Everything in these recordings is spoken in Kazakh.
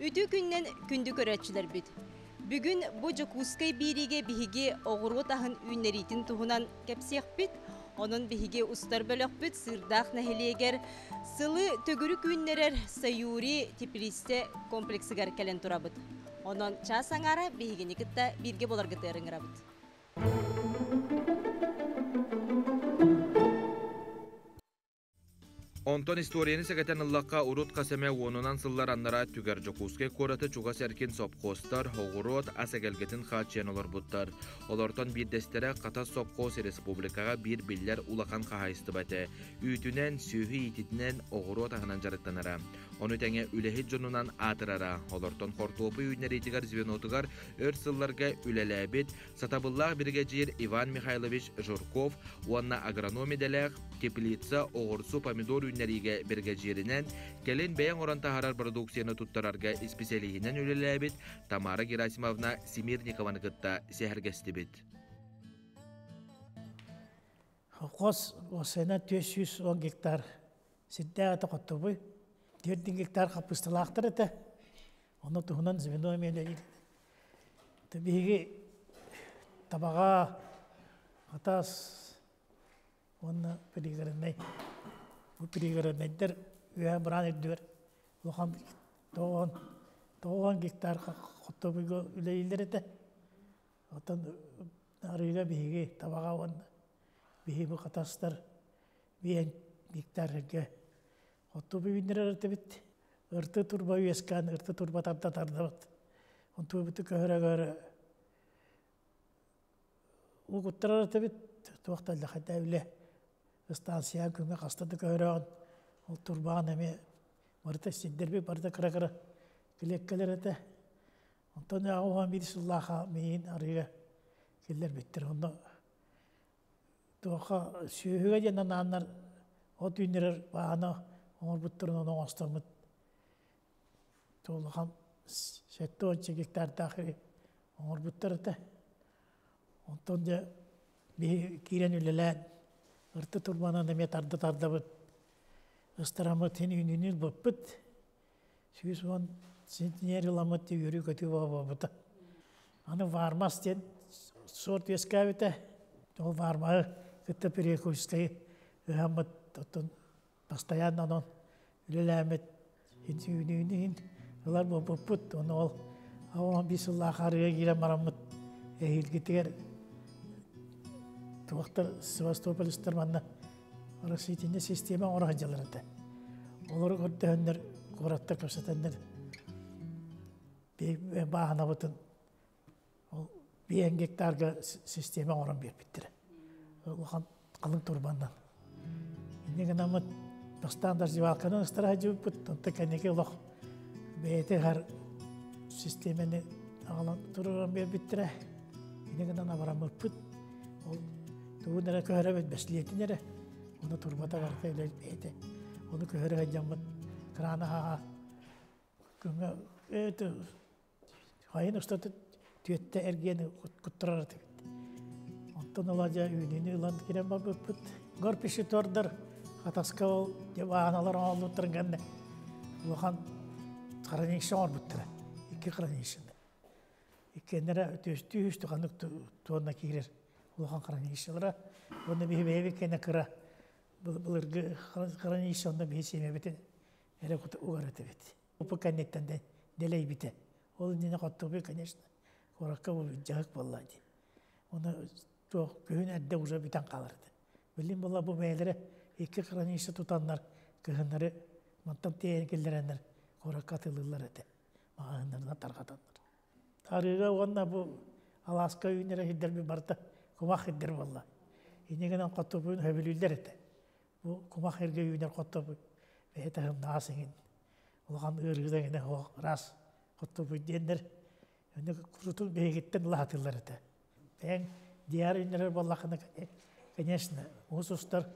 Үтü күннен күндү көрәтчілер бит. Бүгін bu Жокускай бириге биһиги оғыру тахын үйнеритин туһунан кепсех бит. Onun биһиги устар бөлөк бит сырдах нәһилегер сылы төгүрү күннерер Sayuri Тбилисте комплексигер келен турабыт. Onun час аңара биһигини кытта бирге болар гытырыңырабыт. Онтон историянı segeten ыллаққа урут қасеме онунан сыллар аннара түгер Жокускай кораты чуға сәркен сопқостар, хоғырот асагелгетін хатчен олар бұттар. Олартон бір дестері Қатас Сопқос Республикаға бір биллер улақан қағайысты бәті. Үйтінен, сүйі етітінен оғырот ағынан жарыттанара. Оны тәңе үләхет жонунан атырара. Олартон хортуопы үйнеритігер звенотығар өр сылларға үләләбет. Сатабыллақ бірге жер Иван Михайлович Журков, уанна агрономи дәләқ, теплица оғырсу помидор үннәриге бірге жерінен, келін бәйін оранта харар продукцияны туттарарға специалиінен үлеләбет Тамара Герасимовна Семирникованы кытта сәхіргесті бет. Қос осына 410 гектар сидді аты қотты бұй. 4 гектар қапыстылақтыр әті. Оны тұғынан звено емелі еді. Табиғи табаға атас оны перегеріней. Bu perigörünler üye buran ediyor. Lokam doğan gektar kotobu üleyleri de. Otan arıyla bihi tabağa on bihi bu kataslar bir gektar ge. Kotobu bindirer tebit. Örtü turba üyeskan, örtü turba tabda tardavat. On tu bitu köhre. O kutrar tebit. Tuğtal lahada üle. Станция күнге қастады көріған. Ол турбаған әме барыта сендербе барыта қыра-қыра келек-келер әті. Онтан оған бір сұллаға мейін арыға келер беттір. Онда туаққа сүйіге денен анар от үйнерер бағаны оңыр бұттырын оның остамыд. Толыған сәтті 10 гектар тақыры оңыр бұттыр әті. Онтан да кейрен үлелән Ырты турбанан эме тарда быт. Ыстарамы тен үйнүнүл быппыт. Сүйіс он сентинер ыламыт те үйрі көтü бабыты. Аны вармас тен сорт ескәбіті. Ол вармағы кытты перекуштай ыхамыт. Постоянно он үлеләмет. Үйнүнүн ылар быппыт. Оны ол ауан бисылла қарыға кире марамыт. Эхилгітігер Туақтар Севастополистер манна раситинде система орағанжаларыды. Олар көрдіғіндер, қораттар көпсетендер бағана бұтын 1 гектарға система оран бербеттірі. Олған қалың турбандан. Инеген амыт бастандар живалқаны ұстыра жауып бұт, онты кәнеге олақ бәйті ғар системені ағалан тұрған бербеттірі. Инеген ана бұт. Туğunlara köhrebet besliyetine onu turbata varsa öyle beyte onu köhre jammat krana ha künge hayın ustatı tüyette ergeni kutturar tüyet ondan olaca ününü ulan kirem babıpıt gorpişi tordur hataska ol cevanalar ağlı tırganne ulan karanişi var buttıra iki karanişinde ikenlere tüyüstü kanık tuğuna kirer Улахан хранишалара, оны бейбе кене кыра. Булыргы хранишалда бей семе бите. Эре кута угараты бит. Опа каннеттен делей бите. Ол нене каттыбы, конечно. Коракка бу жагык боллады. Оны то күйүн әдде уже битен калырды. Билим болла бу мейлере эки храниша тутандар, кыгыннары мантан тейгелдерендер. Коракка тылылар эте. Мағандарына таргатандар. Тарыга онна бу Аласка үйнере хиддер би барта. Kumah edder valla. İnegenen kattobuğun höbülüller ete. Bu kumah erge yüner kattobuğ. Ve etahım nasengin. Olağan ırgıda yine o ras kattobuğ diyenler. Önde kurutul beygitten lahatırlar ete. Ben diğer ünler vallakını конечно, hususlar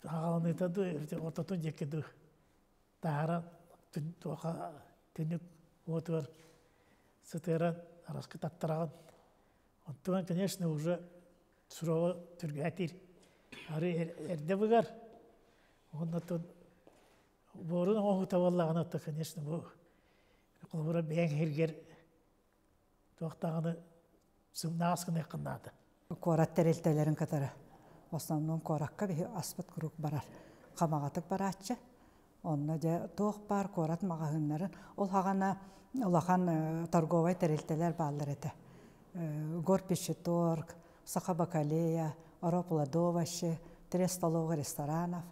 ağalanı etadı, ortatın cekedi. Tahara tünük otur. Sıtıran araskı tattırağın. Ondan, конечно, уже сурово түргәтир. Ары эрде бугар. Ондан борун оңу табаллаган отта, конечно, бу Олбура бәң хергер тоқтағаны сымнағасқын еқыннады. Корат тәрелтелерін катары. В основном коракка бі аспыт күрік барар. Қамағатық баратчы. Онна де тоқ бар корат мағағынларын. Ол хағана улахан торговай тәрелтелер балыр еті. Горпиші торг, Сақабакалея, Оропладовашы, 3 столовых ресторанов.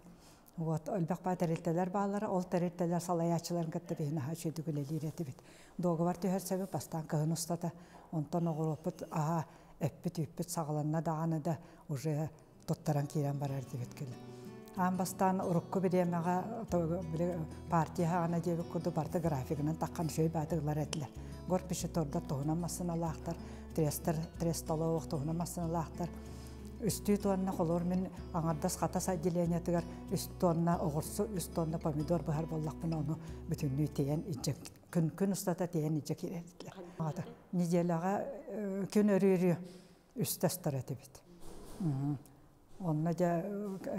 Вот, өлбәк ба тәрелтелер балары, ол тәрелтелер салаячыларын кәтті бейіні хачы дүгілелер еті бит. Доғы бар түйер сәбі бастан кығын ұстады. Онтан оғыропыт, аға, әппіт-үппіт сағыланна дағаны да уже тоттаран кейрен барар дебет келі. Амбастан урукку биремага партия ана дебе курду барты графигынан таккан шөй бадыглар эдилер. Горпиши торда тугунамасын алахтар, трес столовых тугунамасын алахтар. Үстү тонна холор мен аңардас катас отделениятыгар үст тонна огурсу, үст тонна помидор бахар боллакпын ону бүтүннүү тейен ижек күн устата тейен ижек иредилер. Неделяга күн өрүрү үстәстер этибит. Онна да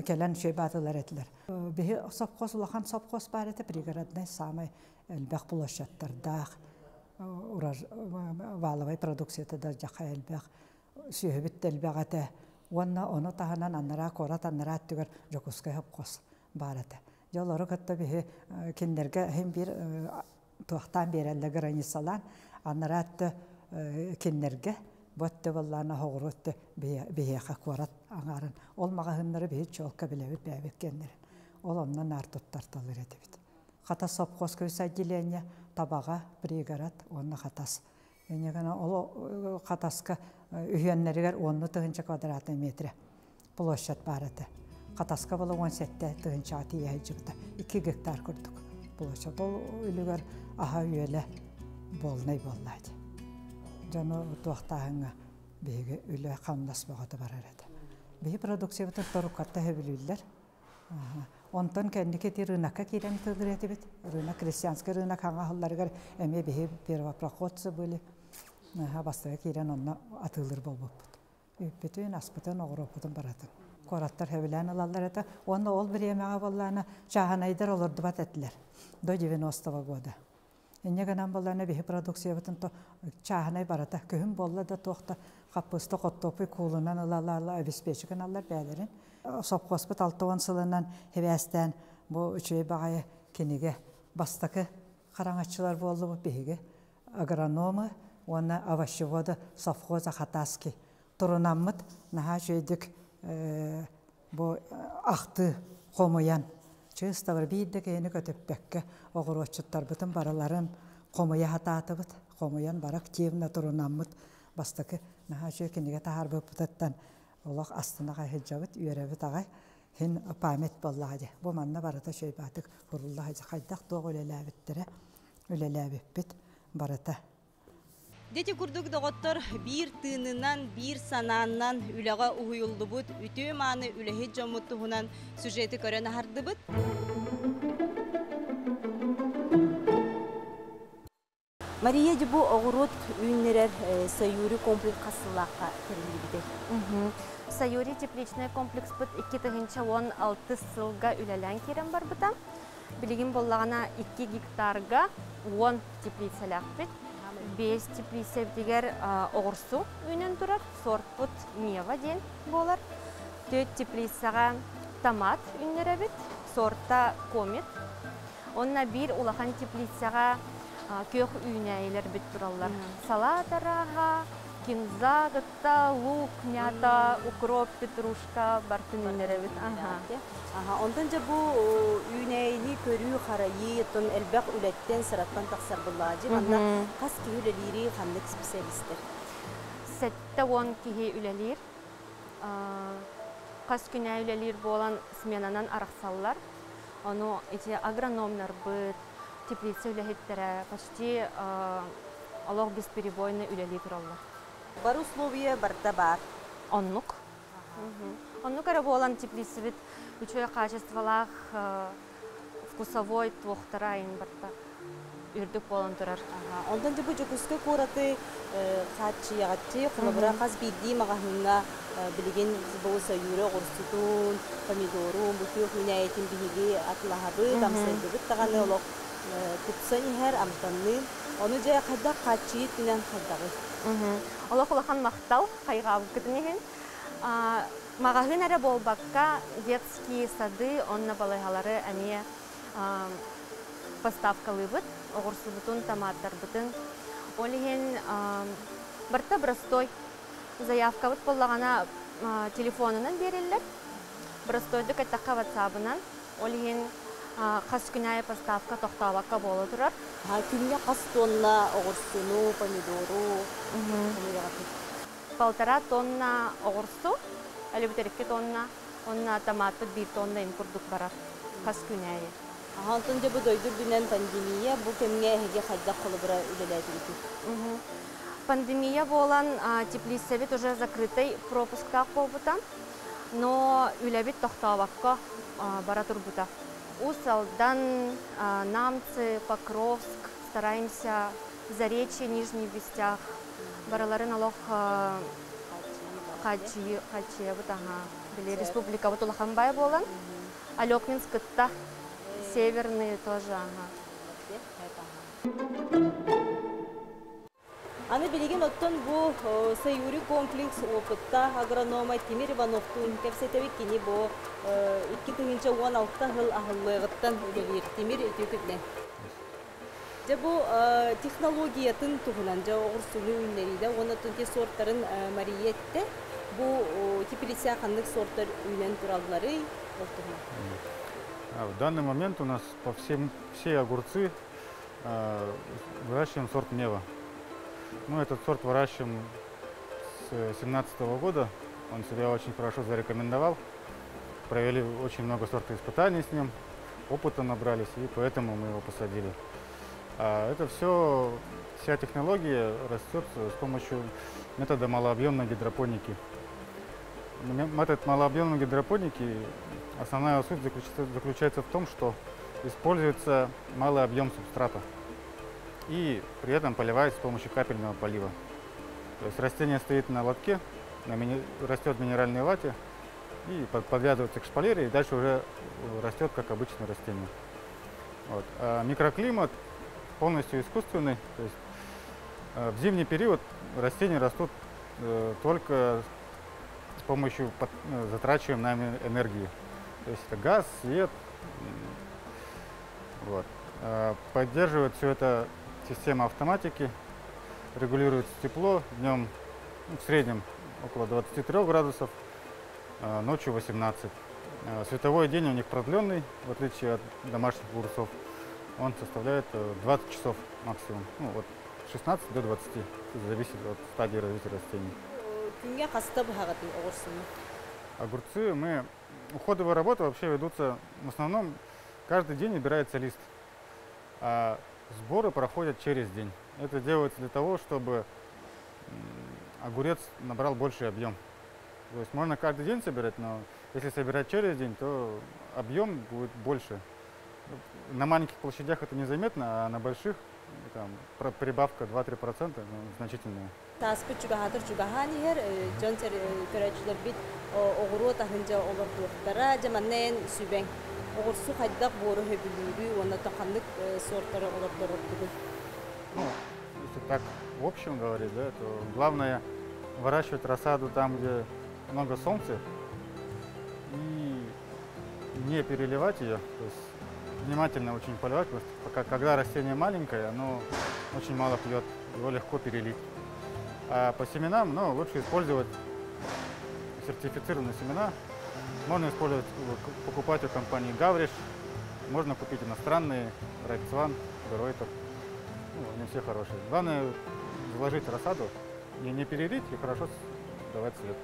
келен шөй батылар этилер. Бихи сопкос улахан сопкос бар эти пригородный самый элбек площадьтардах валовый продукцияты да жака элбек сүйөбүт элбек ате. Онна оны таханан аннара корат аннара түгөр жокускай сопкос бар эти. Жолору кытта бихи киндерге хем бир туактан берелле границалан аннара киндерге Бөтті болланы хоғырытты бейеқа қорат аңарын. Ол мағahынлары бейет жолқа білеуіт бәйбет кендерін. Ол оннан артыттар талыр едебет. Қатас сопқос көз отделение, табаға, бригород, онны қатас. Ол қатасқа үйенлерігер 10 тығынчы квадратный метрі площадь бар еді. Қатасқа болы 17 тығынчы аты ежікті. 2 гектар күрдік площадь. Ол үлігер аға үйелі болнай боллайды. Жаны туақтағыңа бейгі үлі қамдас бағыты барар еді. Бейгі продукциябытын торукатта хөбілілер. Онтан кәнді кеті рынаққа керен тылдыр еті бет. Рынақ, крестьянский рынақ хаңа ғылларығар әме бейгі первопроходцы бөлі. Бастығы керен онна атылыр бол бұппыд. Үппетін, аспытын, оғырыппытын баратын. Кораттар хөбілән алалар еді. Онна ол бір емеға болланы жағанайдар олырды бат әтілер. До 90-го года. Иннегенен болланы бихи продукция бутын то чаханай барата көһүн болла да тоқта қаппысты қоттопы куулунан ылаларла обеспечиген аллар бәлерин. Сопқоспыт 6 сылынан хевестен бу үчөй багай кенеге бастакы қараңатчылар болду бу бихиге агрономы, оны овощеводы совхоза хатаски турунаммыт наха жөйдүк бу ахты қомуян Чыста бар бейді кейіні көтіппәкке оғыротчыттар бұтын бараларын қомуя хататы бұт, қомуян бар активна тұрынамыт бастықы наға жөй кенеге тағар бұпытаттан олақ астынаға хеджабыт, үйеребіт ағай хен памет боллады. Бұл манна барата шөй батық құрыллағы қайдақ доғы өлеләбіппет барата. Дети курдук доғыттар бір тынынан, бір сананынан үліға ұйылды бұд, үті маны үліхе жомыттығынан сюжеті көрін ағарды бұд. Мария де бұл оғырот үйінлерер Сайюри комплекс қасылаққа керілі біде. Сайюри тепличный комплекс бұд 2016 сылға үлелән керен бар бұда. Білігін болағына 2 гектарға 10 теплицалақ бұд. 5 теплиция дегер оғырсу үйінен тұрар, сорт бұд мева ден болар. 4 теплицаға томат үйінлері біт, сорта комет. Онна бір улахан теплицаға көк үйінәйлер біт тұралар. Салатараға, кинза, гытта, лук, мята, укроп, петрушка, бартын үйінлері біт. Ondan da bu üneyni körü xarayı, ton elbaq ületten sırattan taqsar bulladı. Banda qas ki üleleri xanlık spesialistler. 7-10 kihi ülelir. Qas günə ülelir bolan smenanan araqsallar. Onu eti agronomlar bıt, teplitsa ülehitlere почти Allah бесперебойно ülelir turallar. Бар условия барда бар. Onluk. Onluk ara bolan teplitsa bit Учой качестволах вкусовой твохтарайын барта үрдік болан тұрар. Ondan da bu jokuska korаты қатчы яғатты, құлабыра қаз бейді мағахынна білген бұл Сайюри ғұрсытун, помидорун, бұтық үйнәйетін бейге атылағабы, дамсайды бұт тағаны олық күтсән ехер амтанны Оны жай қайда қатчиет менен қайдағы. Олақ-олақан мақтал, қайғабы күтінеген. Мағағын әрі болбаққа детские сады, онна балайғалары әме поставкалы бұд, оғырсы бұтын, томаттар бұтын. Олеген барта бростой заявка бұд болағана телефонынан берелер. Бростойды кәттаққа ватсабынан. Олеген қас күнәйі поставка тоқтаваққа болы тұрар. Күнне қас тонна оғырсыну, помидору. 1,5 тонна оғырсу, әлі бүтерекке тонна, онна томаты 1 тонна импордық барар. Қас күнәйі. Антон де бұл дойдыр дүнен пандемия, бұл кемге әйге қайда қолы бұра үлеләді. Пандемия болан теплицевит уже закрытый пропусктақ болбыта, но үләбит тоқтаваққа бара тұрбыта. Усалдан, Намцы, Покровск, стараемся Заречье, Нижний Вестях, бараларын алох Хачи, республика Бутулаханбай болан, Алекминск-та, Северный тоже. Аны билеген оттон бу сайури комплекс опытта агронома Тимир Ивановтун кепсетебик кини бу 2016 жыл ахыллыгыттан үлелер Тимир өтөкүлден. Же бу технологиятын тугунан же огурсуну үннериде онотун те сорттарын мариетте бу теплиция кандык сорттар үнен тураллары В данный момент у нас по все огурцы выращиваем сорт Нева. Мы этот сорт выращиваем с 2017 года. Он себя очень хорошо зарекомендовал. Провели очень много сортоиспытаний с ним, опыта набрались, и поэтому мы его посадили. Это все, вся технология растет с помощью метода малообъемной гидропоники. Метод малообъемной гидропоники, основная суть заключается в том, что используется малый объем субстрата и при этом поливается с помощью капельного полива. То есть растение стоит на лотке, растет в минеральной вате и подвязывается к шпалере, и дальше уже растет как обычное растение. Вот. А микроклимат полностью искусственный. То есть, в зимний период растения растут только с помощью затрачиваемой нами энергии. То есть это газ, свет. Вот. Поддерживает все это система автоматики, регулируется тепло, днем в среднем около 23 градусов, ночью 18. Световой день у них продленный, в отличие от домашних огурцов. Он составляет 20 часов максимум, от 16 до 20, зависит от стадии развития растений. Огурцы, уходовые работы вообще ведутся, в основном каждый день убирается лист, а сборы проходят через день. Это делается для того, чтобы огурец набрал больший объем. То есть можно каждый день собирать, но если собирать через день, то объем будет больше. На маленьких площадях это незаметно, а на больших там, прибавка 2-3% значительная. Если так в общем говорить, да, то главное выращивать рассаду там, где много солнца, и не переливать ее, то есть внимательно очень поливать, потому что когда растение маленькое, оно очень мало пьет, его легко перелить. А по семенам, лучше использовать сертифицированные семена. Можно использовать, покупать у компании Гавриш, можно купить иностранные, Райцван, Беройтер. Они все хорошие. Главное заложить рассаду и не перелить, и хорошо давать свет.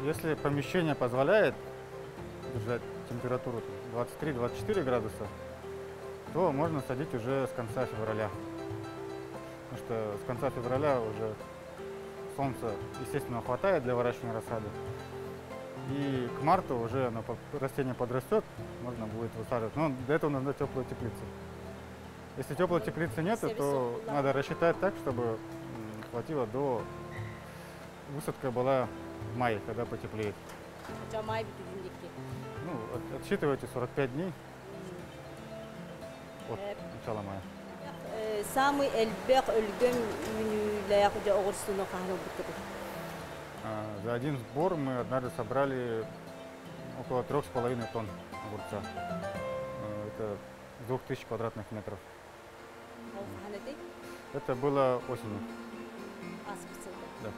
Если помещение позволяет держать температуру 23-24 градуса, то можно садить уже с конца февраля. Потому что с конца февраля уже солнца, естественно, хватает для выращивания рассады. И к марту уже растение подрастет, можно будет высаживать. Но для этого нужна теплая теплица. Если теплой теплицы нет, то надо рассчитать так, чтобы хватило до... Высадка была в мае, когда потеплеет. Отсчитывайте 45 дней. от начала мая. Самый эльбек өлгөм үнүлээх жа оҕурсуну хаһыл бутты. За один сбор мы однажды собрали около 3,5 тонн огурца. Это 2000 квадратных метров. Это было осенью. Да.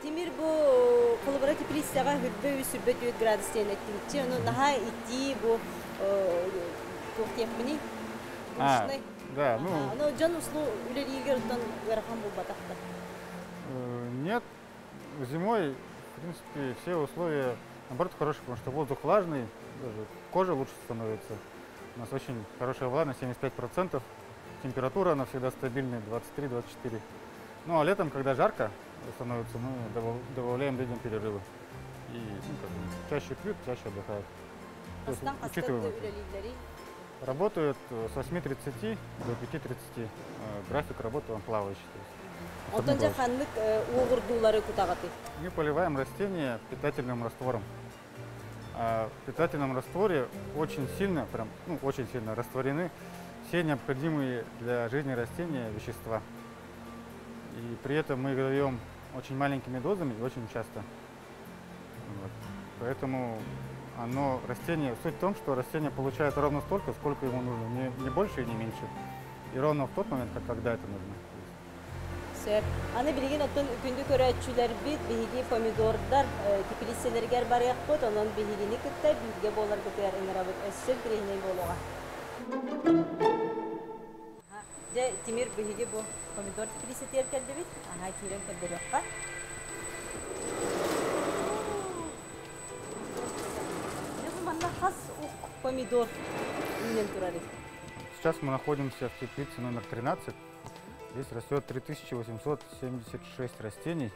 Тимир бу коллабора теплицага хүрбө сүрбөт 4 градус тенеттинчи, ону наха ити бу тохтепмини. Да, ну... Но Джон услу үлеригер тон верхам бу батакта. Нет, зимой, в принципе, все условия, наоборот, хорошие, потому что воздух влажный, даже кожа лучше становится. У нас очень хорошая влажность, 75%. Температура, она всегда стабильная, 23-24. Ну, а летом, когда жарко становится, мы добавляем людям перерывы. И чаще пьют, чаще отдыхают. То есть, учитываем это. Работают с 8:30 до 5:30. График работы он плавающий. Мы поливаем растения питательным раствором. А в питательном растворе очень сильно растворены все необходимые для жизни растения вещества. И при этом мы их даем очень маленькими дозами и очень часто. Вот. Поэтому суть в том, что растение получает ровно столько, сколько ему нужно, не больше и не меньше. И ровно в тот момент, когда это нужно. Аны билген оттон күндү көрөчүлөр бит биги помидордар теплицелерге барык бот, онон бигини кытта билге болар битер инрабыт эссел трейне болуга. Же Тимир биги бу помидор теплицетер келди бит, ага кирен келдирекка. Помидор. Сейчас мы находимся в теплице номер 13. Здесь растет 3876 растений.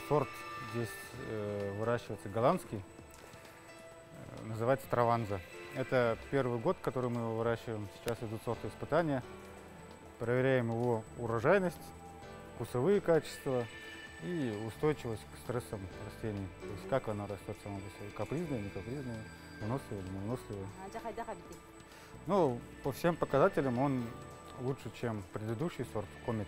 Сорт здесь выращивается голландский, называется Траванза. Это первый год, который мы его выращиваем. Сейчас идут сортоиспытания. Проверяем его урожайность, вкусовые качества и устойчивость к стрессам растений. То есть как она растет сама по себе. Капризная, не капризная, выносливая, не выносливая. Ну, по всем показателям он лучше, чем предыдущий сорт Комет.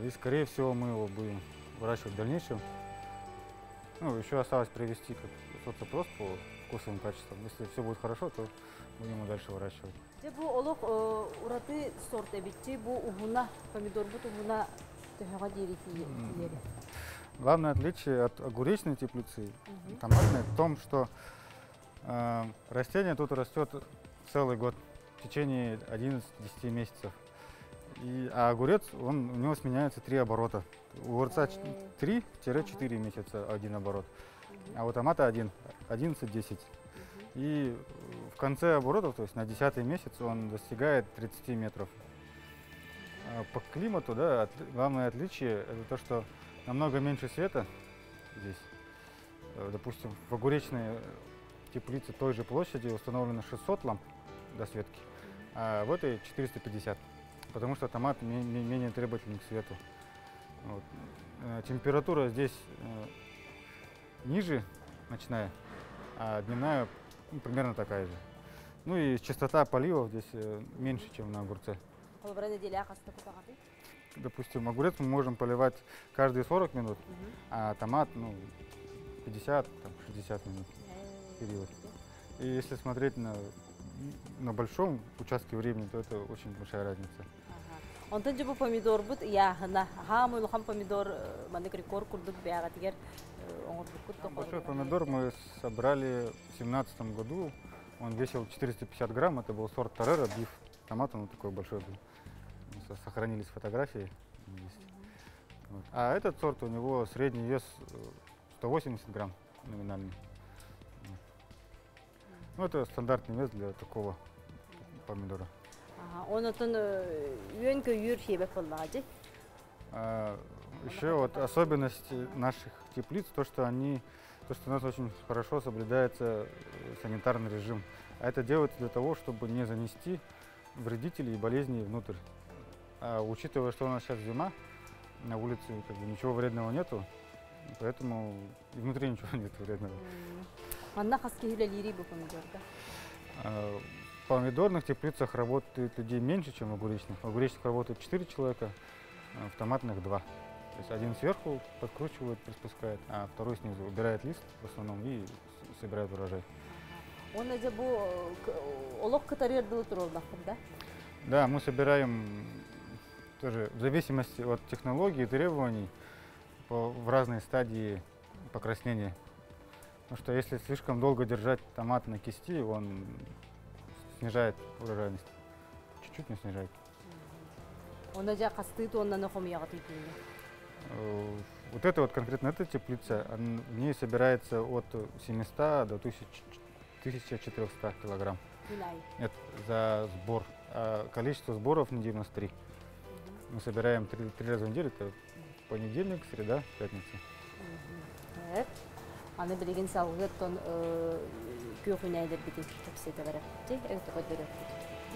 И, скорее всего, мы его будем выращивать в дальнейшем. Ну, еще осталось привести соцопрос по вкусовым качествам. Если все будет хорошо, то будем его дальше выращивать. Главное отличие от огуречной теплицы томатной в том, что растение тут растет целый год, в течение 11-10 месяцев. А огурец, у него сменяется 3 оборота. У огурца 3-4 месяца один оборот, а у томата 11-10. И в конце оборотов, то есть на 10-й месяц, он достигает 30 метров. По климату, да, главное отличие – это то, что намного меньше света здесь. Допустим, в огуречной теплице той же площади установлено 600 ламп досветки, а в этой 450, потому что томат менее требовательный к свету. Вот. Температура здесь ниже ночная, а дневная примерно такая же. Ну и частота поливов здесь меньше, чем на огурце. Допустим, огурец мы можем поливать каждые 40 минут, а томат 50-60 минут период. И если смотреть на большом участке времени, то это очень большая разница. Онтон же бу помидор бут яхна хамы лохам помидор мандык рекорд курдук бягатигер большой помидор мы собрали в 2017 году. Он весил 450 грамм, это был сорт Торрера, биф. Томат он такой большой был. Сохранились фотографии. Вот. А этот сорт, у него средний вес 180 грамм номинальный. Ну, это стандартный вес для такого помидора. Он еще вот особенность наших теплиц, то, что у нас очень хорошо соблюдается санитарный режим. А это делается для того, чтобы не занести вредителей и болезней внутрь. А учитывая, что у нас сейчас зима, на улице ничего вредного нету, поэтому и внутри ничего нет вредного. помидорных теплицах работает людей меньше, чем в огуречных. В огуречных работает 4 человека, а в томатных 2. То есть один сверху подкручивает, приспускает, а второй снизу убирает лист в основном и собирает урожай. Он же бу олох катарер был да? Да, мы собираем тоже в зависимости от технологий и требований в разные стадии покраснения. Потому что если слишком долго держать томат на кисти, он снижает урожайность. Чуть-чуть не снижает. Он же кастыт, он на хомья Вот это вот конкретно эта теплица, в ней собирается от 700 до 1400 килограмм. Это за сбор. А количество сборов на 93. Мы собираем 3 раза в неделю, это понедельник, среда, пятница. Аны билеген салгыттон көкүнәйлер бит кепсете барып. Это коддырып.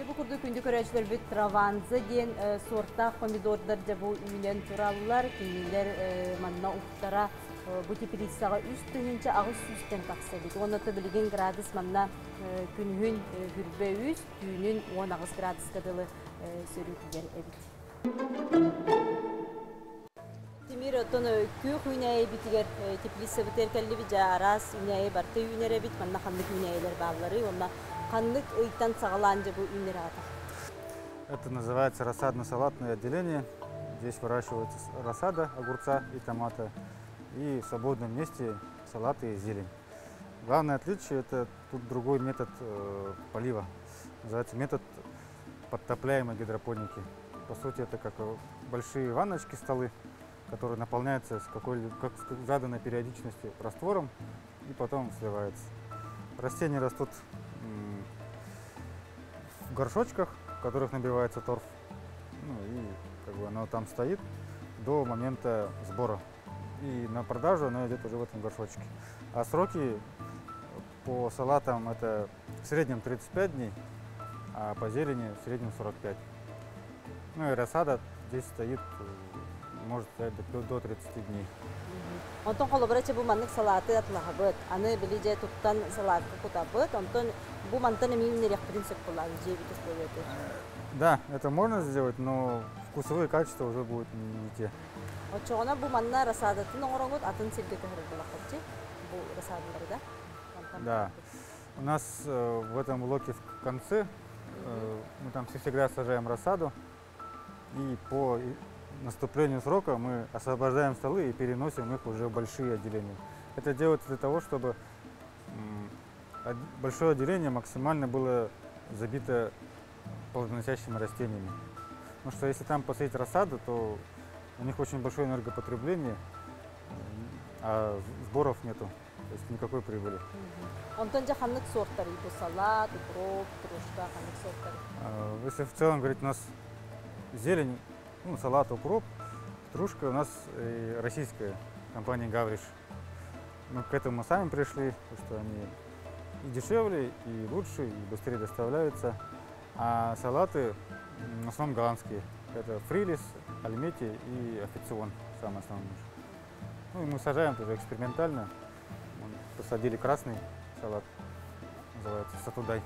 Бу курду күндү көрөчлөр бит траванза ден сорта помидордар да бу үйнен тураллар, кинилер манна уктара бу теплицага үстүнчө агыс үстен такса бит. Онаты билеген градус манна күнүн хүрбө үс, түүнүн 19 градуска дылы сөрүкүлөр эбит. Тимир отон көк үйнәй битигер теплица битеркелли бит жарас үйнәй барты үйнәре бит манна ханлык үйнәйлер баалары, онна ханлык ыйттан сагаланжы бу үйнәр ата. Это называется рассадно-салатное отделение. Здесь выращивается рассада огурца и томата. И в свободном месте салаты и зелень. Главное отличие – это тут другой метод полива. Называется метод подтопляемой гидропоники. По сути, это как большие ванночки, столы, которые наполняются с заданной периодичностью раствором и потом сливаются. Растения растут в горшочках, в которых набивается торф. Ну, и оно там стоит до момента сбора. И на продажу оно идет уже в этом горшочке. А сроки по салатам это в среднем 35 дней, а по зелени в среднем 45. Ну и рассада здесь стоит, может стоять до 30 дней. Онтон колобрача бу маннык салаты атлахабыт. Аны билиже туттан салатка кутабыт. Онтон бу мантан минерек принцип кулан жебитес болот. Да, это можно сделать, но вкусовые качества уже будут не те. Очогона бу манна рассадатын оңороңут атын сирге көһөрөр булакчы. Бу рассадалары да. Да. У нас в этом блоке в конце мы там всегда сажаем рассаду, и по наступлению срока мы освобождаем столы и переносим их уже в большие отделения. Это делается для того, чтобы большое отделение максимально было забито плодоносящими растениями. Потому что если там посадить рассаду, то у них очень большое энергопотребление, а сборов нету, то есть никакой прибыли. Онтон же ханнык сорттары, салат, укроп, петрушка, ханнык сорттары. Если в целом говорить, у нас зелень, салат, укроп, петрушка у нас российская компания «Гавриш». Мы к этому сами пришли, потому что они и дешевле, и лучше, и быстрее доставляются. А салаты в основном голландские. Это фрилис, альмети и официон, самый основной. Ну и мы сажаем тоже экспериментально. Посадили красный салат, называется сатудай.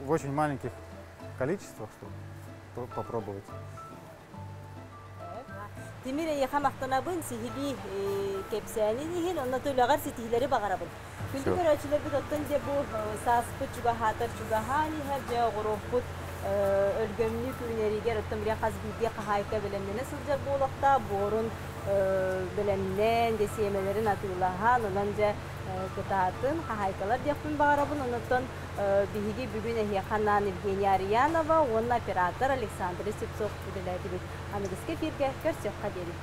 В очень маленьких количествах, чтобы попробовать. Тимире яхамактанабын сихили кепсяни дихин, онна тойлағар ситихилери бағарабын. Күнді көрәчілер бұд оттан де бұл саспыт чуға хатар чуға хани хәр жа ғұрықпыт өлгөмні күнерігер оттан біря қаз бейде қағайка білемнені сылжар болықта борын білемнен десемелерін атылаған, онан жа кытатын қағайкалар дияқпын бағарабын, оныттан биһиги бүгүн эхияканан Евгения Арьянова, он оператор Александр Сипцов уделяет. Анагыске фирге көрсөк кадери.